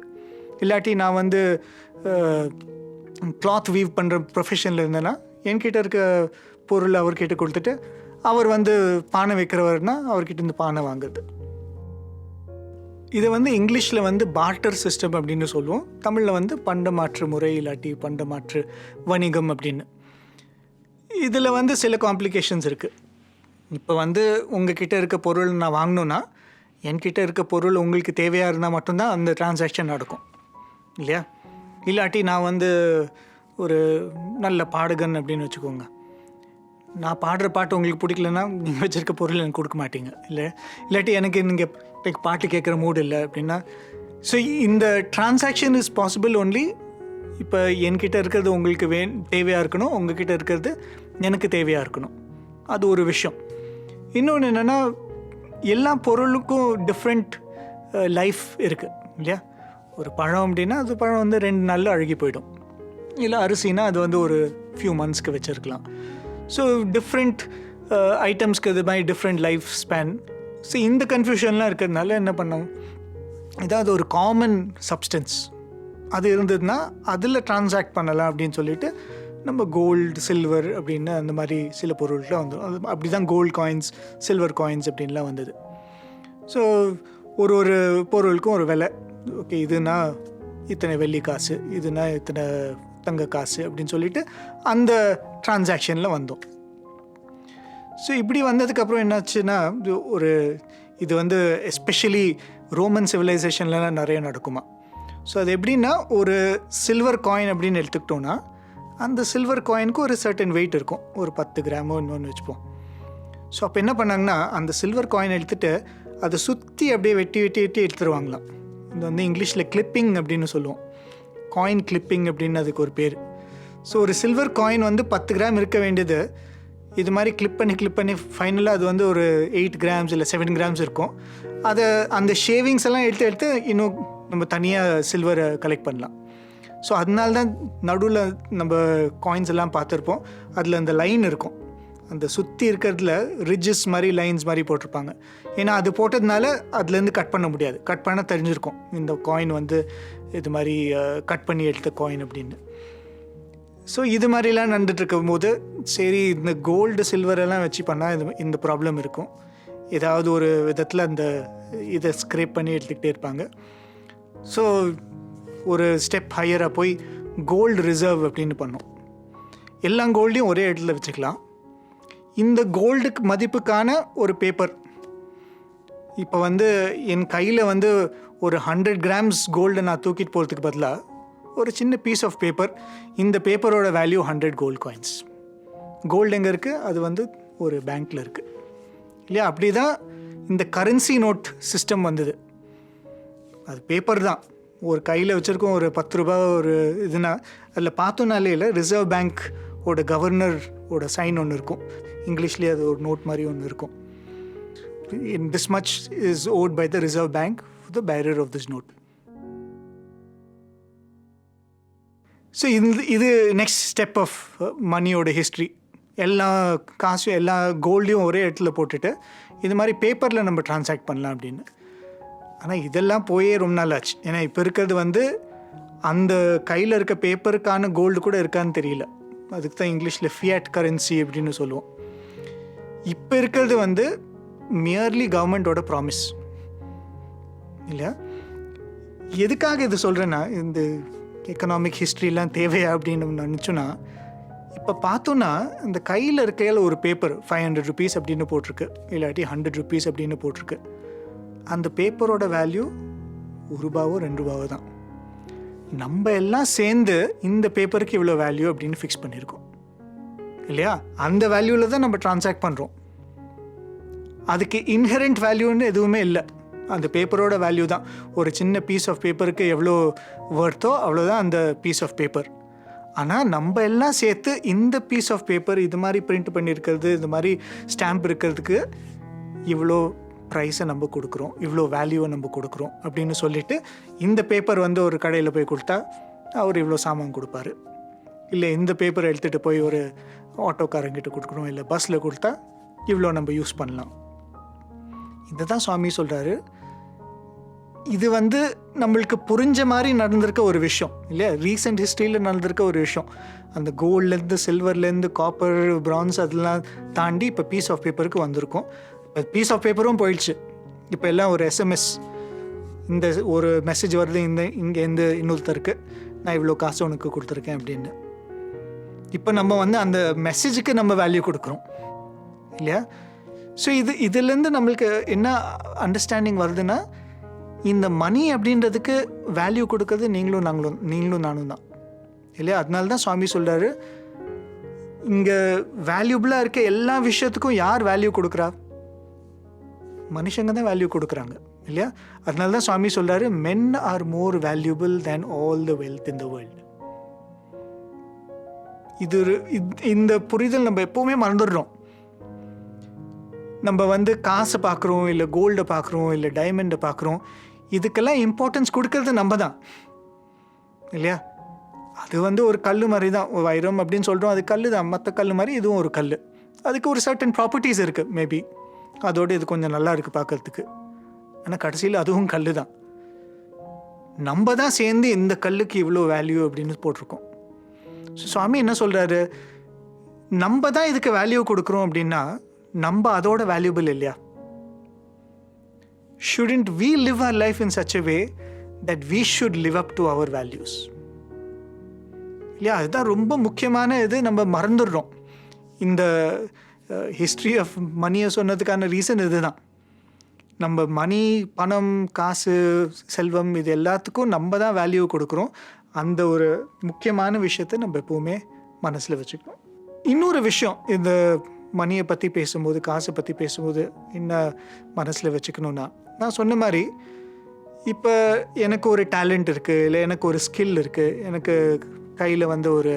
இல்லாட்டி நான் வந்து கிளாத் வீவ் பண்ணுற ப்ரொஃபஷனில் இருந்தேன்னா என்கிட்ட இருக்க பொருளை அவர்கிட்ட கொடுத்துட்டு அவர் வந்து பானை வைக்கிறவர்னா அவர்கிட்ட இருந்து பானை வாங்குறது. இதை வந்து இங்கிலீஷில் வந்து பார்ட்டர் சிஸ்டம் அப்படின்னு சொல்லுவோம், தமிழில் வந்து பண்டமாற்று முறை இல்லாட்டி பண்டமாற்று வணிகம் அப்படின்னு. இதில் வந்து சில காம்ப்ளிகேஷன்ஸ் இருக்குது. இப்போ வந்து உங்ககிட்ட இருக்க பொருள் நான் வாங்கணுன்னா என்கிட்ட இருக்க பொருள் உங்களுக்கு தேவையாக இருந்தால் மட்டும்தான் அந்த டிரான்சாக்ஷன் நடக்கும் இல்லையா. இல்லாட்டி நான் வந்து ஒரு நல்ல பாடகன் அப்படின்னு வச்சுக்கோங்க, நான் பாடுற பாட்டு உங்களுக்கு பிடிக்கலன்னா நீங்கள் வச்சுருக்க பொருள் எனக்கு கொடுக்க மாட்டீங்க இல்லை. இல்லாட்டி எனக்கு நீங்கள் பாட்டு கேட்குற மூடு இல்லை அப்படின்னா ஸோ இந்த டிரான்சாக்ஷன் இஸ் பாசிபிள் ஒன்லி இப்போ என்கிட்ட இருக்கிறது உங்களுக்கு தேவையாக இருக்கணும், உங்ககிட்ட இருக்கிறது எனக்கு தேவையாக இருக்கணும். அது ஒரு விஷயம். இன்னொன்று என்னென்னா, எல்லா பொருளுக்கும் டிஃப்ரெண்ட் லைஃப் இருக்குது இல்லையா? ஒரு பழம் அப்படின்னா அது பழம் வந்து 2 நாளில் அழுகி போயிடும். இல்லை அரிசினா அது வந்து ஒரு ஃபியூ மந்த்ஸ்க்கு வச்சுருக்கலாம். ஸோ டிஃப்ரெண்ட் ஐட்டம்ஸ்க்கு இது மாதிரி டிஃப்ரெண்ட் லைஃப் ஸ்பேன். ஸோ இந்த கன்ஃபியூஷன்லாம் இருக்கிறதுனால என்ன பண்ணோம், ஏதாவது ஒரு காமன் சப்ஸ்டன்ஸ் அது இருந்ததுன்னா அதில் ட்ரான்சாக்ட் பண்ணலாம் அப்படின்னு சொல்லிட்டு நம்ம கோல்டு, சில்வர் அப்படின்னு அந்த மாதிரி சில பொருள்லாம் வந்துடும். அது அப்படி தான் கோல்டு காயின்ஸ், சில்வர் காயின்ஸ் அப்படின்லாம் வந்தது. ஸோ ஒரு ஒரு பொருளுக்கும் ஒரு விலை. ஓகே, இதுனா இத்தனை வெள்ளி காசு, இதுனா இத்தனை தங்க காசு அப்படின்னு சொல்லிட்டு அந்த டிரான்சாக்ஷனில் வந்தோம். ஸோ இப்படி வந்ததுக்கப்புறம் என்னாச்சுன்னா, இது வந்து எஸ்பெஷலி ரோமன் சிவிலைசேஷன்லாம் நிறைய நடக்குமா. ஸோ அது எப்படின்னா, ஒரு சில்வர் காயின் அப்படின்னு எடுத்துக்கிட்டோன்னா அந்த சில்வர் காயினுக்கு ஒரு சர்டன் வெயிட் இருக்கும், ஒரு 10 கிராமோ இன்னொன்று வச்சுப்போம். ஸோ அப்போ என்ன பண்ணாங்கன்னா, அந்த சில்வர் காயின் எடுத்துகிட்டு அதை சுற்றி அப்படியே வெட்டி வெட்டி வெட்டி எடுத்துருவாங்களாம். இது வந்து இங்கிலீஷில் கிளிப்பிங் அப்படின்னு சொல்லுவோம், காயின் கிளிப்பிங் அப்படின்னு அதுக்கு ஒரு பேர். ஸோ ஒரு சில்வர் காயின் வந்து 10 கிராம் இருக்க வேண்டியது இது மாதிரி கிளிப் பண்ணி ஃபைனலாக அது வந்து ஒரு 8 கிராம்ஸ் இல்லை 7 கிராம்ஸ் இருக்கும். அதை அந்த ஷேவிங்ஸ் எல்லாம் எடுத்து இன்னும் நம்ம தனியாக சில்வரை கலெக்ட் பண்ணலாம். ஸோ அதனால தான் நடுவில் நம்ம காயின்ஸ் எல்லாம் பார்த்துருப்போம், அதில் அந்த லைன் இருக்கும், அந்த சுற்றி இருக்கிறதுல ரிட்ஜஸ் மாதிரி லைன்ஸ் மாதிரி போட்டிருப்பாங்க. ஏன்னா அது போட்டதுனால அதுலேருந்து கட் பண்ண முடியாது, கட் பண்ண தெரிஞ்சிருக்கும் இந்த காயின் வந்து இது மாதிரி கட் பண்ணி எடுத்த காயின் அப்படின்னு. ஸோ இது மாதிரிலாம் நடந்துட்டுருக்கும் போது சரி, இந்த கோல்டு சில்வரெல்லாம் வச்சு பண்ணால் இந்த ப்ராப்ளம் இருக்கும். ஏதாவது ஒரு விதத்தில் அந்த இதை ஸ்க்ரேப் பண்ணி எடுத்துக்கிட்டே இருப்பாங்க. ஸோ ஒரு ஸ்டெப் ஹையராக போய் கோல்டு ரிசர்வ் அப்படின்னு பண்ணோம். எல்லா கோல்டையும் ஒரே இடத்துல வச்சுக்கலாம். இந்த கோல்டுக்கு மதிப்புக்கான ஒரு பேப்பர், இப்போ வந்து என் கையில் வந்து ஒரு 100 கிராம்ஸ் கோல்டை நான் தூக்கிட்டு போகிறதுக்கு பதிலாக ஒரு சின்ன பீஸ் ஆஃப் பேப்பர், இந்த பேப்பரோட வேல்யூ 100 கோல்டு காயின்ஸ். கோல்டு எங்கே இருக்குது, அது வந்து ஒரு பேங்க்கில் இருக்குது இல்லையா? அப்படி தான் இந்த கரன்சி நோட் சிஸ்டம் வந்தது. அது பேப்பர் தான், ஒரு கையில் வச்சுருக்கோம், ஒரு 10 ரூபாய் ஒரு இதுனா அதில் பார்த்தோன்னாலே இல்லை, ரிசர்வ் பேங்க்கோட கவர்னரோட சைன் ஒன்று இருக்கும், இங்கிலீஷ்லேயே அது ஒரு நோட் மாதிரி ஒன்று இருக்கும். This much is owed by the Reserve Bank for the bearer of this note. So இது நெக்ஸ்ட் ஸ்டெப் ஆஃப் மணியோட ஹிஸ்ட்ரி. எல்லா காசும் எல்லா கோல்டையும் ஒரே இடத்துல போட்டுட்டு இது மாதிரி பேப்பரில் நம்ம ட்ரான்சாக்ட் பண்ணலாம் அப்படின்னு. ஆனால் இதெல்லாம் போயே ரொம்ப நாள் ஆச்சு. ஏன்னா இப்போ இருக்கிறது வந்து அந்த கையில் இருக்க பேப்பருக்கான கோல்டு கூட இருக்கான்னு தெரியல. அதுக்கு தான் இங்கிலீஷில் ஃபியாட் கரன்சி அப்படின்னு சொல்லுவோம். இப்போ இருக்கிறது வந்து மியர்லி கவர்மெண்ட்டோட ப்ராமிஸ் இல்லையா? எதுக்காக இது சொல்கிறேன்னா, இந்த எக்கனாமிக் ஹிஸ்ட்ரிலாம் தேவையா அப்படின்னு நினச்சோன்னா, இப்போ பார்த்தோன்னா இந்த கையில் இருக்கையில் ஒரு பேப்பர் 500 rupees அப்படின்னு போட்டிருக்கு, இல்லாட்டி 100 rupees அப்படின்னு போட்டிருக்கு. அந்த பேப்பரோட வேல்யூ ₹1 ₹2 தான். நம்ம எல்லாம் சேர்ந்து இந்த பேப்பருக்கு இவ்வளோ வேல்யூ அப்படின்னு ஃபிக்ஸ் பண்ணியிருக்கோம் இல்லையா? அந்த வேல்யூவில் தான் நம்ம ட்ரான்சாக்ட் பண்ணுறோம். அதுக்கு இன்ஹெரண்ட் வேல்யூன்னு எதுவுமே இல்லை, அந்த பேப்பரோட வேல்யூ தான். ஒரு சின்ன பீஸ் ஆஃப் பேப்பருக்கு எவ்வளோ வர்த்தோ அவ்வளோதான் அந்த பீஸ் ஆஃப் பேப்பர். ஆனால் நம்ம எல்லாம் சேர்த்து இந்த பீஸ் ஆஃப் பேப்பர் இது மாதிரி பிரிண்ட் பண்ணியிருக்கிறது, இது மாதிரி ஸ்டாம்ப் இருக்கிறதுக்கு இவ்வளோ ப்ரைஸை நம்ம கொடுக்குறோம், இவ்வளோ வேல்யூவை நம்ம கொடுக்குறோம் அப்படின்னு சொல்லிவிட்டு இந்த பேப்பர் வந்து ஒரு கடையில் போய் கொடுத்தா அவர் இவ்வளோ சாமான் கொடுப்பாரு. இல்லை இந்த பேப்பரை எடுத்துகிட்டு போய் ஒரு ஆட்டோக்காரங்கிட்ட கொடுக்குறோம், இல்லை பஸ்ஸில் கொடுத்தா இவ்வளோ நம்ம யூஸ் பண்ணலாம். இதை தான் சுவாமி சொல்கிறாரு. இது வந்து நம்மளுக்கு புரிஞ்ச மாதிரி நடந்திருக்க ஒரு விஷயம் இல்லையா? ரீசெண்ட் ஹிஸ்ட்ரியில் நடந்திருக்க ஒரு விஷயம். அந்த கோல்ட்லேருந்து சில்வர்லேருந்து காப்பர், பிரான்ஸ் அதெல்லாம் தாண்டி இப்போ பீஸ் ஆஃப் பேப்பருக்கு வந்திருக்கோம். இப்போ பீஸ் ஆஃப் பேப்பரும் போயிடுச்சு. இப்போ எல்லாம் ஒரு SMS, இந்த ஒரு மெசேஜ் வருது, இங்கேருந்து இன்னொருத்தருக்கு நான் இவ்வளோ காசு உனக்கு கொடுத்துருக்கேன் அப்படின்னு. இப்போ நம்ம வந்து அந்த மெசேஜுக்கு நம்ம வேல்யூ கொடுக்குறோம் இல்லையா? ஸோ இதுலேருந்து நம்மளுக்கு என்ன அண்டர்ஸ்டாண்டிங் வருதுன்னா, இந்த மணி அப்படின்றதுக்கு வேல்யூ கொடுக்கறது நீங்களும் நானும் தான் இல்லையா? அதனால தான் சுவாமி சொல்கிறாரு, இங்கே வேல்யூபிளாக இருக்க எல்லா விஷயத்துக்கும் யார் வேல்யூ கொடுக்குறா? மனுஷங்க தான் வேல்யூ கொடுக்குறாங்க இல்லையா? அதனால தான் சுவாமி சொல்கிறாரு, மென் R more valuable than all the wealth in the world. இந்த புரிதல் நம்ம எப்போவுமே மறந்துடுறோம். நம்ம வந்து காசை பார்க்குறோம், இல்லை கோல்டை பார்க்குறோம், இல்லை டைமண்டை பார்க்குறோம். இதுக்கெல்லாம் இம்பார்ட்டன்ஸ் கொடுக்கறது நம்ம தான் இல்லையா? அது வந்து ஒரு கல் மாதிரி தான், வைரம் அப்படின்னு சொல்கிறோம், அது கல் தான். மற்ற கல் மாதிரி இதுவும் ஒரு கல். அதுக்கு ஒரு சர்டன் ப்ராப்பர்ட்டிஸ் இருக்குது. மேபி அதோடு இது கொஞ்சம் நல்லா இருக்குது பார்க்கறதுக்கு. ஆனால் கடைசியில் அதுவும் கல் தான். நம்ம தான் சேர்ந்து இந்த கல்லுக்கு இவ்வளோ வேல்யூ அப்படின்னு போட்டிருக்கோம். ஸோ சுவாமி என்ன சொல்கிறாரு, நம்ம தான் இதுக்கு வேல்யூ கொடுக்குறோம் அப்படின்னா நம்ம அதோட வேல்யூபிள் இல்லையா? Shouldn't we live our life in such a way that we should live up to our values? இல்லையா? அதுதான் ரொம்ப முக்கியமான இது. நம்ம மறந்துடுறோம். இந்த ஹிஸ்ட்ரி ஆஃப் மணியை சொன்னதுக்கான ரீசன் இதுதான். நம்ம மணி, பணம், காசு, செல்வம், இது எல்லாத்துக்கும் நம்ம தான் வேல்யூ கொடுக்குறோம். அந்த ஒரு முக்கியமான விஷயத்தை நம்ம எப்போவுமே மனசில் வச்சுக்கணும். இன்னொரு விஷயம், இந்த மணியை பற்றி பேசும்போது, காசை பற்றி பேசும்போது என்ன மனசில் வச்சுக்கணுன்னா, நான் சொன்ன மாதிரி இப்போ எனக்கு ஒரு டேலண்ட் இருக்குது, இல்லை எனக்கு ஒரு ஸ்கில் இருக்குது, எனக்கு கையில் வந்து ஒரு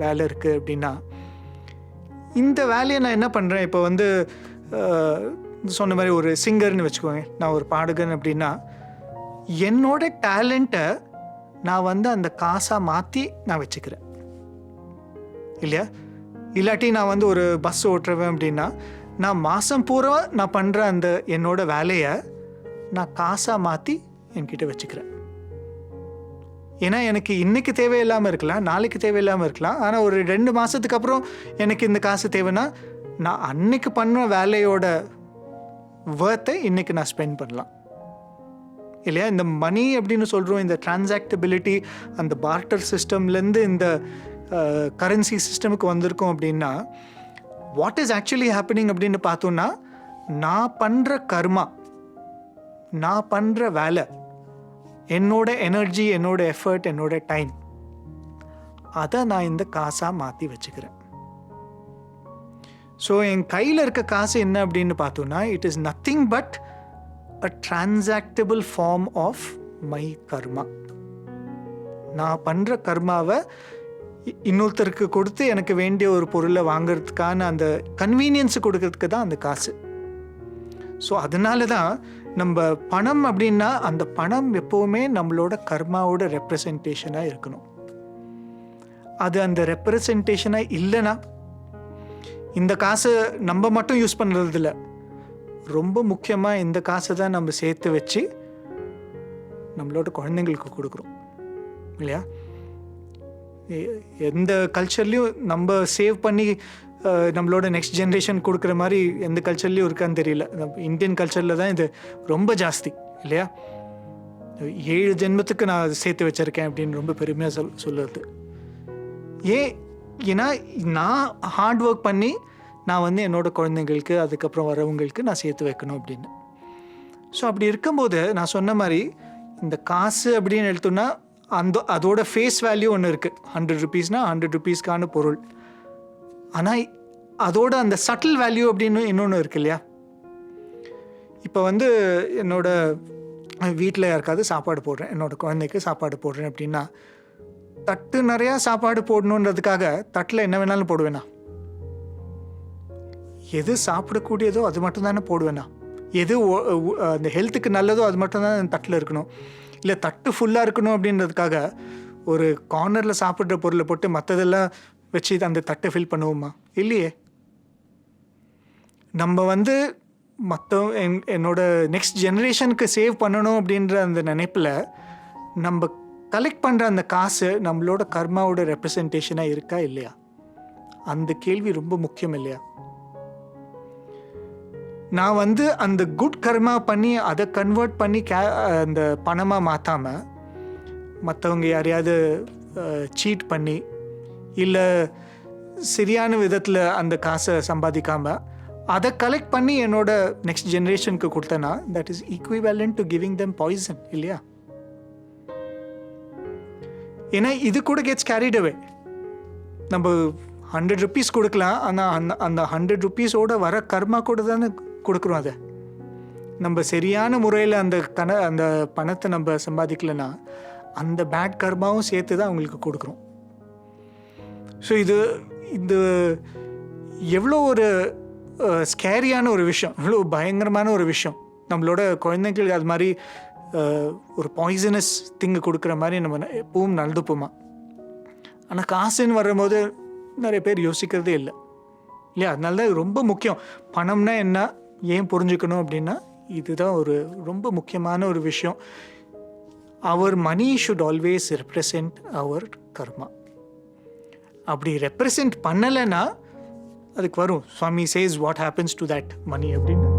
வேலை இருக்குது அப்படின்னா, இந்த வேலையை நான் என்ன பண்ணுறேன், இப்போ வந்து சொன்ன மாதிரி ஒரு சிங்கர்னு வச்சுக்கோங்க, நான் ஒரு பாடகன் அப்படின்னா, என்னோட டேலண்ட்டை நான் வந்து அந்த காசாக மாற்றி நான் வச்சுக்கிறேன் இல்லையா? இல்லாட்டி நான் வந்து ஒரு பஸ் ஓட்டுறவேன் அப்படின்னா, நான் மாதம் பூரா நான் பண்ணுற அந்த என்னோட வேலையை நான் காசாக மாற்றி என்கிட்ட வச்சுக்கிறேன். ஏன்னா எனக்கு இன்றைக்கி தேவையில்லாமல் இருக்கலாம், நாளைக்கு தேவையில்லாமல் இருக்கலாம். ஆனால் ஒரு 2 மாதத்துக்கு அப்புறம் எனக்கு இந்த காசு தேவைன்னா, நான் அன்னைக்கு பண்ண வேலையோட வர்த்தை இன்றைக்கி நான் ஸ்பெண்ட் பண்ணலாம் இல்லையா? இந்த மணி அப்படின்னு சொல்கிறோம், இந்த டிரான்சாக்டபிலிட்டி, அந்த பார்ட்டர் சிஸ்டம்லேருந்து இந்த கரன்சி சிஸ்டமுக்கு வந்திருக்கோம் அப்படின்னா, வாட் இஸ் ஆக்சுவலி ஹேப்பனிங் அப்படின்னு பார்த்தோன்னா, நான் பண்ணுற கர்மா, நான் பண்ணுற வேலை, என்னோட எனர்ஜி, என்னோட எஃபர்ட், என்னோட டைம், அதை நான் இந்த காசாக மாற்றி வச்சுக்கிறேன். ஸோ என் கையில் இருக்க காசு என்ன அப்படின்னு பார்த்தோன்னா, it is nothing but a transactable form of my karma. நான் பண்ணுற கர்மாவை இன்னொருத்தருக்கு கொடுத்து எனக்கு வேண்டிய ஒரு பொருளை வாங்கிறதுக்கான அந்த கன்வீனியன்ஸு கொடுக்கறதுக்கு தான் அந்த காசு. ஸோ அதனால தான் நம்ம பணம் அப்படின்னா, அந்த பணம் எப்போவுமே நம்மளோட கர்மாவோட ரெப்ரசன்டேஷனாக இருக்கணும். அது அந்த ரெப்ரசன்டேஷனாக இல்லைன்னா, இந்த காசை நம்ம மட்டும் யூஸ் பண்ணுறதில்ல, ரொம்ப முக்கியமாக இந்த காசை தான் நம்ம சேர்த்து வச்சு நம்மளோட குழந்தைங்களுக்கு கொடுக்குறோம் இல்லையா? எந்த கல்ச்சர்லேயும் நம்ம சேவ் பண்ணி நம்மளோட நெக்ஸ்ட் ஜென்ரேஷன் கொடுக்குற மாதிரி எந்த கல்ச்சர்லேயும் இருக்கான்னு தெரியல. நம்ம இந்தியன் கல்ச்சரில் தான் இது ரொம்ப ஜாஸ்தி இல்லையா? 7 ஜென்மத்துக்கு நான் சேர்த்து வச்சுருக்கேன் அப்படின்னு ரொம்ப பெருமையாக சொல்லுறது. ஏன்னா நான் ஹார்ட் ஒர்க் பண்ணி நான் வந்து என்னோடய குழந்தைங்களுக்கு, அதுக்கப்புறம் வரவங்களுக்கு நான் சேர்த்து வைக்கணும் அப்படின்னு. ஸோ அப்படி இருக்கும்போது நான் சொன்ன மாதிரி இந்த காசு அப்படின்னு எடுத்தோன்னா, அதோட ஃபேஸ் வேல்யூ ஒன்று இருக்குது. 100 ரூபீஸ்னால் 100 ரூபீஸ்க்கான பொருள். ஆனால் அதோட அந்த சட்டில் வேல்யூ அப்படின்னு இன்னொன்று இருக்கு இல்லையா? இப்போ வந்து என்னோட வீட்டில் யாருக்காவது சாப்பாடு போடுறேன், என்னோடய குழந்தைக்கு சாப்பாடு போடுறேன் அப்படின்னா, தட்டு நிறையா சாப்பாடு போடணுன்றதுக்காக தட்டில் என்ன வேணாலும் போடுவேண்ணா? எது சாப்பிடக்கூடியதோ அது மட்டும் தானே போடுவேண்ணா? எது அந்த ஹெல்த்துக்கு நல்லதோ அது மட்டும் தான் அந்த தட்டில் இருக்கணும். இல்லை தட்டு ஃபுல்லாக இருக்கணும் அப்படின்றதுக்காக ஒரு கார்னரில் சாப்பிட்ற பொருளை போட்டு மற்றதெல்லாம் வச்சு அந்த தட்டை ஃபில் பண்ணுவோமா? இல்லையே. நம்ம வந்து என்னோட நெக்ஸ்ட் ஜென்ரேஷனுக்கு சேவ் பண்ணணும் அப்படின்ற அந்த நினைப்பில் நம்ம கலெக்ட் பண்ணுற அந்த காசு நம்மளோட கர்மாவோட ரெப்ரசன்டேஷனாக இருக்கா இல்லையா? அந்த கேள்வி ரொம்ப முக்கியம் இல்லையா? நான் வந்து அந்த குட் கர்மா பண்ணி அதை கன்வெர்ட் பண்ணி அந்த பணமாக மாற்றாமல், மற்றவங்க யாரையாவது சீட் பண்ணி, இல்லை சரியான விதத்தில் அந்த காசை சம்பாதிக்காமல் அதை கலெக்ட் பண்ணி என்னோட நெக்ஸ்ட் ஜென்ரேஷனுக்கு கொடுத்தேன்னா, that is equivalent to giving them poison இல்லையா? ஏன்னா இது கூட கெட்ஸ் கேரிட் அவே. நம்ம 100 ரூபீஸ் கொடுக்கலாம், ஆனால் அந்த 100 ரூபீஸோட வர கர்மா கூட தானே கொடுக்குறோம். அதை நம்ம சரியான முறையில் அந்த பணத்தை நம்ம சம்பாதிக்கலைன்னா அந்த பேட் கர்மாவும் சேர்த்து தான் அவங்களுக்கு கொடுக்குறோம். ஸோ இது எவ்வளோ ஒரு ஸ்கேரியான ஒரு விஷயம், எவ்வளோ பயங்கரமான ஒரு விஷயம். நம்மளோட குழந்தைங்களுக்கு அது மாதிரி ஒரு பாய்சனஸ் திங்கு கொடுக்குற மாதிரி நம்ம எப்பவும் நடந்துப்போமா. ஆனால் காசுன்னு வரும்போது நிறைய பேர் யோசிக்கிறதே இல்லை இல்லையா. அதனால தான் ரொம்ப முக்கியம். பணம்னா என்ன ஏன் புரிஞ்சுக்கணும் அப்படின்னா இதுதான் ஒரு ரொம்ப முக்கியமான ஒரு விஷயம். Our money should always represent our karma. அப்படி ரெப்ரசன்ட் பண்ணலைன்னா அதுக்கு வரும் Swami says what happens to that money அப்படின்னு.